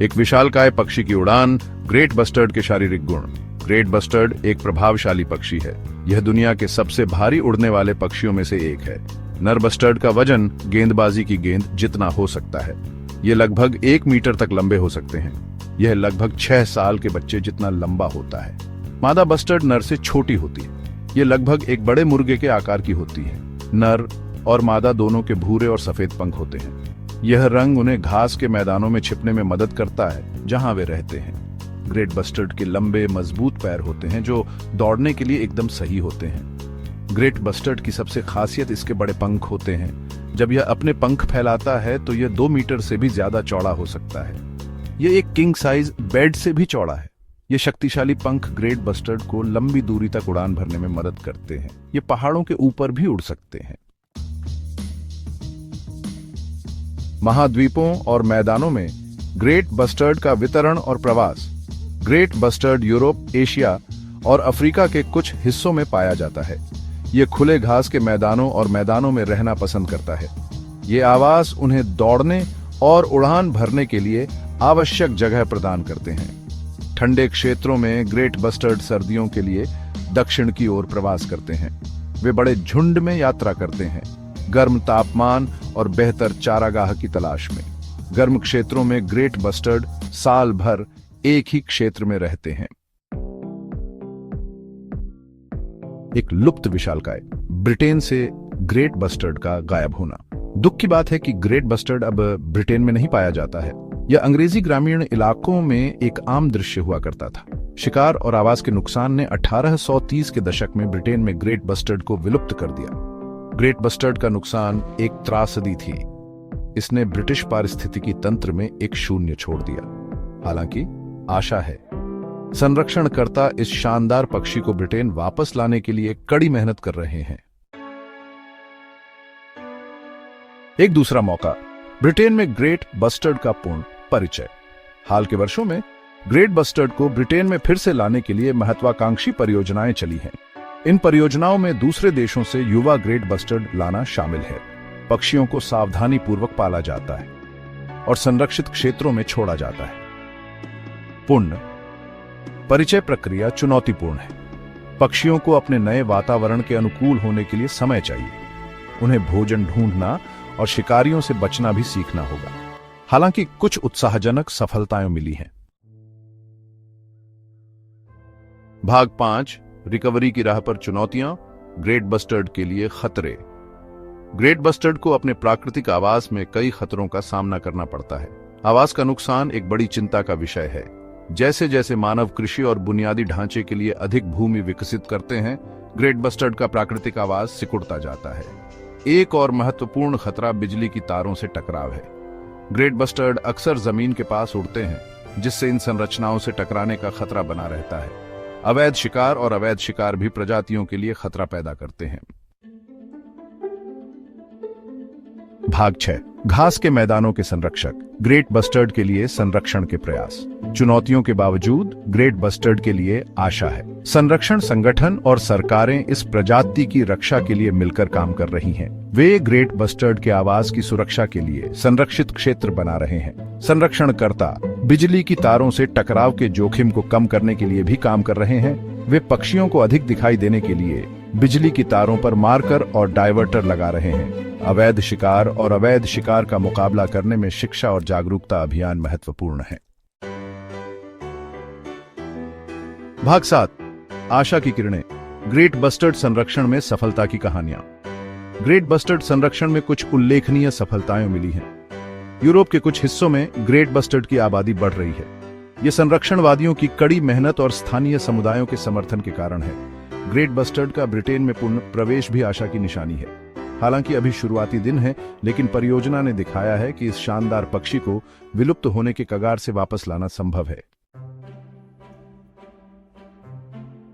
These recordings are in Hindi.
एक विशालकाय पक्षी की उड़ान। ग्रेट बस्टर्ड के शारीरिक गुण। ग्रेट बस्टर्ड एक प्रभावशाली पक्षी है। यह दुनिया के सबसे भारी उड़ने वाले पक्षियों में से एक है। नर बस्टर्ड का वजन गेंदबाजी की गेंद जितना हो सकता है। ये लगभग 1 मीटर तक लंबे हो सकते हैं। यह लगभग 6 साल के बच्चे जितना लंबा होता है। मादा बस्टर्ड नर से छोटी होती है। ये लगभग एक बड़े मुर्गे के आकार की होती है। नर और मादा दोनों के भूरे और सफेद पंख होते हैं। यह रंग उन्हें घास के मैदानों में छिपने में मदद करता है जहां वे रहते हैं। ग्रेट बस्टर्ड के लंबे मजबूत पैर होते हैं जो दौड़ने के लिए एकदम सही होते हैं। ग्रेट बस्टर्ड की सबसे खासियत इसके बड़े पंख होते हैं। जब यह अपने पंख फैलाता है तो यह 2 मीटर से भी ज्यादा चौड़ा हो सकता है। यह एक किंग साइज बेड से भी चौड़ा है। ये शक्तिशाली पंख ग्रेट बस्टर्ड को लंबी दूरी तक उड़ान भरने में मदद करते हैं। ये पहाड़ों के ऊपर भी उड़ सकते हैं। महाद्वीपों और मैदानों में ग्रेट बस्टर्ड का वितरण और प्रवास। ग्रेट बस्टर्ड यूरोप, एशिया और अफ्रीका के कुछ हिस्सों में पाया जाता है। यह खुले घास के मैदानों और मैदानों में रहना पसंद करता है। ये आवास उन्हें दौड़ने और उड़ान भरने के लिए आवश्यक जगह प्रदान करते हैं। ठंडे क्षेत्रों में ग्रेट बस्टर्ड सर्दियों के लिए दक्षिण की ओर प्रवास करते हैं। वे बड़े झुंड में यात्रा करते हैं, गर्म तापमान और बेहतर चारागाह की तलाश में। गर्म क्षेत्रों में ग्रेट बस्टर्ड साल भर एक ही क्षेत्र में रहते हैं। एक लुप्त विशालकाय। ब्रिटेन से ग्रेट बस्टर्ड का गायब होना। दुख की बात है कि ग्रेट बस्टर्ड अब ब्रिटेन में नहीं पाया जाता है। यह अंग्रेजी ग्रामीण इलाकों में एक आम दृश्य हुआ करता था। शिकार और आवास के नुकसान ने 1830 के दशक में ब्रिटेन में ग्रेट बस्टर्ड को विलुप्त कर दिया। ग्रेट बस्टर्ड का नुकसान एक त्रासदी थी। इसने ब्रिटिश पारिस्थितिकी तंत्र में एक शून्य छोड़ दिया। हालांकि आशा है। संरक्षणकर्ता इस शानदार पक्षी को ब्रिटेन वापस लाने के लिए कड़ी मेहनत कर रहे हैं। एक दूसरा मौका। ब्रिटेन में ग्रेट बस्टर्ड का पूर्ण परिचय। हाल के वर्षों में ग्रेट बस्टर्ड को ब्रिटेन में फिर से लाने के लिए महत्वाकांक्षी परियोजनाएं चली हैं। इन परियोजनाओं में दूसरे देशों से युवा ग्रेट बस्टर्ड लाना शामिल है। पक्षियों को सावधानी पूर्वक पाला जाता है और संरक्षित क्षेत्रों में छोड़ा जाता है। पूर्ण परिचय प्रक्रिया चुनौतीपूर्ण है। पक्षियों को अपने नए वातावरण के अनुकूल होने के लिए समय चाहिए। उन्हें भोजन ढूंढना और शिकारियों से बचना भी सीखना होगा। हालांकि कुछ उत्साहजनक सफलताएं मिली हैं। भाग 5 रिकवरी की राह पर चुनौतियां। ग्रेट बस्टर्ड के लिए खतरे। ग्रेट बस्टर्ड को अपने प्राकृतिक आवास में कई खतरों का सामना करना पड़ता है। आवास का नुकसान एक बड़ी चिंता का विषय है। जैसे जैसे मानव कृषि और बुनियादी ढांचे के लिए अधिक भूमि विकसित करते हैं, ग्रेट बस्टर्ड का प्राकृतिक आवास सिकुड़ता जाता है। एक और महत्वपूर्ण खतरा बिजली की तारों से टकराव है। ग्रेट बस्टर्ड अक्सर जमीन के पास उड़ते हैं, जिससे इन संरचनाओं से टकराने का खतरा बना रहता है। अवैध शिकार और अवैध शिकार भी प्रजातियों के लिए खतरा पैदा करते हैं। भाग 6 घास के मैदानों के संरक्षक। ग्रेट बस्टर्ड के लिए संरक्षण के प्रयास। चुनौतियों के बावजूद ग्रेट बस्टर्ड के लिए आशा है। संरक्षण संगठन और सरकारें इस प्रजाति की रक्षा के लिए मिलकर काम कर रही हैं। वे ग्रेट बस्टर्ड के आवास की सुरक्षा के लिए संरक्षित क्षेत्र बना रहे हैं। संरक्षणकर्ता बिजली की तारों से टकराव के जोखिम को कम करने के लिए भी काम कर रहे हैं। वे पक्षियों को अधिक दिखाई देने के लिए बिजली की तारों पर मार्कर और डायवर्टर लगा रहे हैं। अवैध शिकार और अवैध शिकार का मुकाबला करने में शिक्षा और जागरूकता अभियान महत्वपूर्ण है। भाग 7 आशा की किरणें। ग्रेट बस्टर्ड संरक्षण में सफलता की कहानियां। ग्रेट बस्टर्ड संरक्षण में कुछ उल्लेखनीय सफलताएं मिली हैं। यूरोप के कुछ हिस्सों में ग्रेट बस्टर्ड की आबादी बढ़ रही है। यह संरक्षणवादियों की कड़ी मेहनत और स्थानीय समुदायों के समर्थन के कारण है। ग्रेट बस्टर्ड का ब्रिटेन में पूर्ण प्रवेश भी आशा की निशानी है। हालांकि अभी शुरुआती दिन है, लेकिन परियोजना ने दिखाया है कि इस शानदार पक्षी को विलुप्त होने के कगार से वापस लाना संभव है।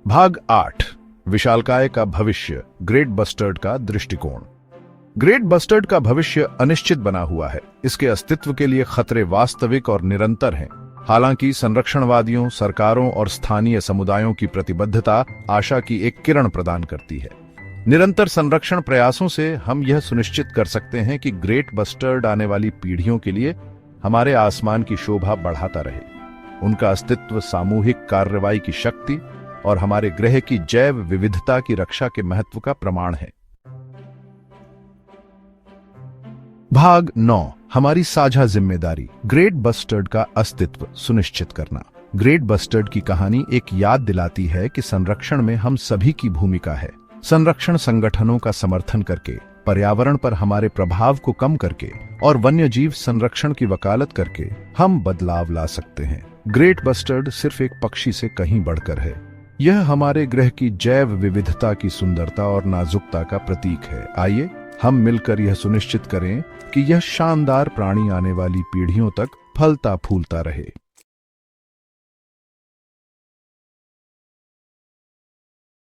भाग 8 विशालकाय का भविष्य। ग्रेट बस्टर्ड का दृष्टिकोण। ग्रेट बस्टर्ड का भविष्य अनिश्चित बना हुआ है। इसके अस्तित्व के लिए खतरे वास्तविक और निरंतर हैं। हालांकि संरक्षणवादियों, सरकारों और स्थानीय समुदायों की प्रतिबद्धता आशा की एक किरण प्रदान करती है। निरंतर संरक्षण प्रयासों से हम यह सुनिश्चित कर सकते हैं कि ग्रेट बस्टर्ड आने वाली पीढ़ियों के लिए हमारे आसमान की शोभा बढ़ाता रहे। उनका अस्तित्व सामूहिक कार्रवाई की शक्ति और हमारे ग्रह की जैव विविधता की रक्षा के महत्व का प्रमाण है। भाग 9, हमारी साझा जिम्मेदारी, ग्रेट बस्टर्ड का अस्तित्व सुनिश्चित करना। ग्रेट बस्टर्ड की कहानी एक याद दिलाती है कि संरक्षण में हम सभी की भूमिका है। संरक्षण संगठनों का समर्थन करके, पर्यावरण पर हमारे प्रभाव को कम करके और वन्यजीव संरक्षण की वकालत करके हम बदलाव ला सकते हैं। ग्रेट बस्टर्ड सिर्फ एक पक्षी से कहीं बढ़कर है। यह हमारे ग्रह की जैव विविधता की सुंदरता और नाजुकता का प्रतीक है। आइए हम मिलकर यह सुनिश्चित करें कि यह शानदार प्राणी आने वाली पीढ़ियों तक फलता फूलता रहे।